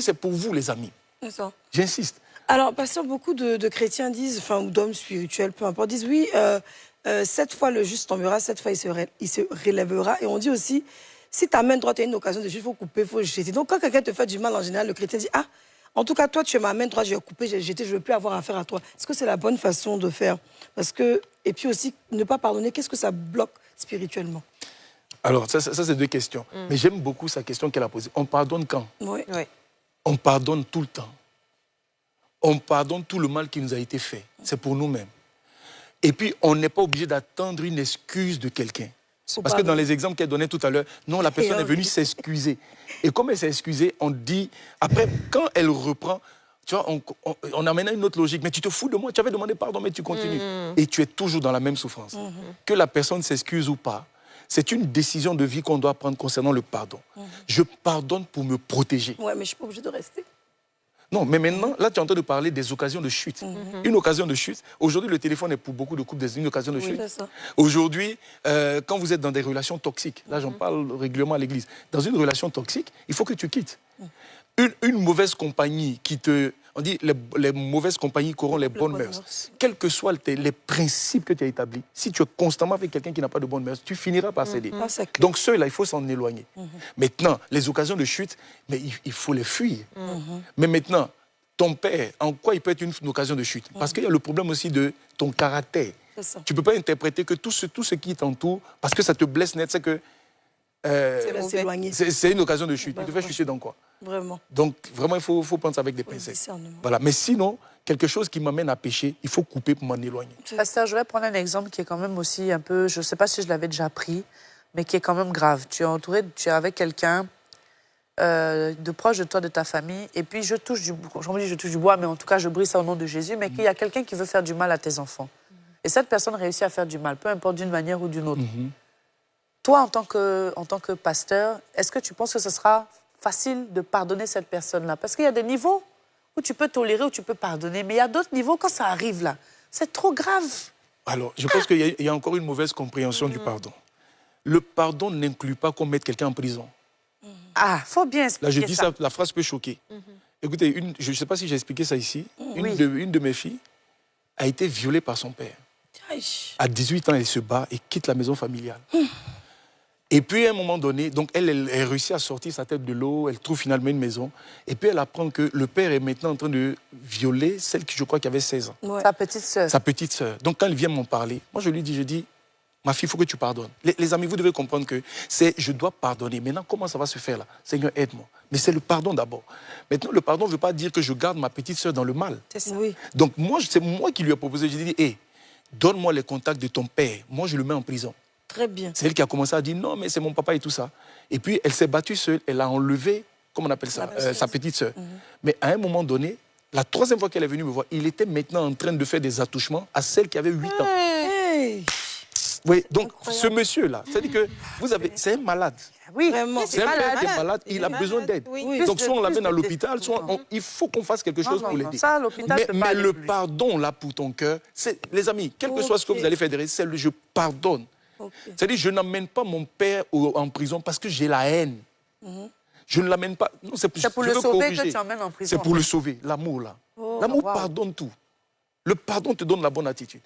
c'est pour vous, les amis. J'insiste. Alors, pasteur, beaucoup de chrétiens disent, enfin, ou d'hommes spirituels, peu importe, disent oui, 7 fois le juste tombera, 7 fois il se relèvera. Et on dit aussi, si ta main droite a une occasion de juste, il faut couper, il faut jeter. Donc, quand quelqu'un te fait du mal, en général, le chrétien dit, ah, en tout cas, toi, tu es ma main droite, je vais couper, je vais jeter, je ne veux plus avoir affaire à toi. Est-ce que c'est la bonne façon de faire? Parce que, et puis aussi, ne pas pardonner, qu'est-ce que ça bloque spirituellement? Alors, ça c'est deux questions. Mais j'aime beaucoup sa question qu'elle a posée. On pardonne quand? Oui. On pardonne tout le temps. On pardonne tout le mal qui nous a été fait. C'est pour nous-mêmes. Et puis, on n'est pas obligé d'attendre une excuse de quelqu'un. Parce que dans les exemples qu'elle donnait tout à l'heure, non, la personne est venue s'excuser. Et comme elle s'est excusée, on dit... Après, quand elle reprend, tu vois, on amène à une autre logique. Mais tu te fous de moi, tu avais demandé pardon, mais tu continues. Et tu es toujours dans la même souffrance. Que la personne s'excuse ou pas, c'est une décision de vie qu'on doit prendre concernant le pardon. Je pardonne pour me protéger. Ouais, mais je ne suis pas obligée de rester. Non, mais maintenant, là, tu es en train de parler des occasions de chute. Une occasion de chute. Aujourd'hui, le téléphone est pour beaucoup de couples une occasion de chute. Aujourd'hui, quand vous êtes dans des relations toxiques, là, j'en parle régulièrement à l'église, dans une relation toxique, il faut que tu quittes. Une mauvaise compagnie qui te... On dit les mauvaises compagnies corrompent les bonnes mœurs. Quels que soient les principes que tu as établis, si tu es constamment avec quelqu'un qui n'a pas de bonnes mœurs, tu finiras par céder. Donc ceux-là, il faut s'en éloigner. Maintenant, les occasions de chute, mais il faut les fuir. Mais maintenant, ton père, en quoi il peut être une occasion de chute? Parce qu'il y a le problème aussi de ton caractère. Tu ne peux pas interpréter que tout ce qui t'entoure, parce que ça te blesse net, c'est que... c'est une occasion de chute. Il te fait chuter dans quoi? Vraiment. Donc, vraiment, il faut prendre ça avec des pincettes. Voilà. Mais sinon, quelque chose qui m'amène à pécher, il faut couper pour m'en éloigner. Pasteur, je vais prendre un exemple qui est quand même aussi un peu, je ne sais pas si je l'avais déjà pris, mais qui est quand même grave. Tu es avec quelqu'un de proche de toi, de ta famille, et puis je touche du bois, mais en tout cas, je brise ça au nom de Jésus, mais qu'il y a quelqu'un qui veut faire du mal à tes enfants. Et cette personne réussit à faire du mal, peu importe d'une manière ou d'une autre. Toi, en tant que pasteur, est-ce que tu penses que ce sera facile de pardonner cette personne-là? Parce qu'il y a des niveaux où tu peux tolérer, où tu peux pardonner, mais il y a d'autres niveaux, quand ça arrive là, c'est trop grave. Alors, je pense qu'il y a encore une mauvaise compréhension du pardon. Le pardon n'inclut pas qu'on mette quelqu'un en prison. Ah, faut bien expliquer ça. Là, je dis ça, la phrase peut choquer. Écoutez, je ne sais pas si j'ai expliqué ça ici. Une de mes filles a été violée par son père. À 18 ans, elle se bat et quitte la maison familiale. Et puis, à un moment donné, donc elle réussit à sortir sa tête de l'eau, elle trouve finalement une maison. Et puis, elle apprend que le père est maintenant en train de violer celle qui, je crois, qui avait 16 ans. Sa petite sœur. Sa petite sœur. Donc, quand elle vient m'en parler, moi, je lui dis, ma fille, il faut que tu pardonnes. Les amis, vous devez comprendre que je dois pardonner. Maintenant, comment ça va se faire là? Seigneur, aide-moi. Mais c'est le pardon d'abord. Maintenant, le pardon ne veut pas dire que je garde ma petite sœur dans le mal. C'est ça. Donc, moi, c'est moi qui lui ai proposé. J'ai dit, hé, donne-moi les contacts de ton père. Moi, je le mets en prison. Très bien. C'est elle qui a commencé à dire non, mais c'est mon papa et tout ça. Et puis, elle s'est battue seule. Elle a enlevé, comment on appelle ça, sa petite sœur. Mais à un moment donné, la troisième fois qu'elle est venue me voir, il était maintenant en train de faire des attouchements à celle qui avait 8 ans. Oui, donc ce monsieur-là, c'est-à-dire que c'est un malade. Oui, vraiment. C'est un père qui est malade, il a besoin d'aide. Donc soit on l'amène à l'hôpital, soit il faut qu'on fasse quelque chose pour l'aider. Mais le pardon, là, pour ton cœur, les amis, quel que soit ce que vous allez faire derrière, c'est le je pardonne. C'est-à-dire, je n'amène pas mon père en prison parce que j'ai la haine. Je ne l'amène pas. C'est pour le sauver que tu emmènes en prison. C'est pour le sauver, l'amour là. L'amour pardonne tout. Le pardon te donne la bonne attitude.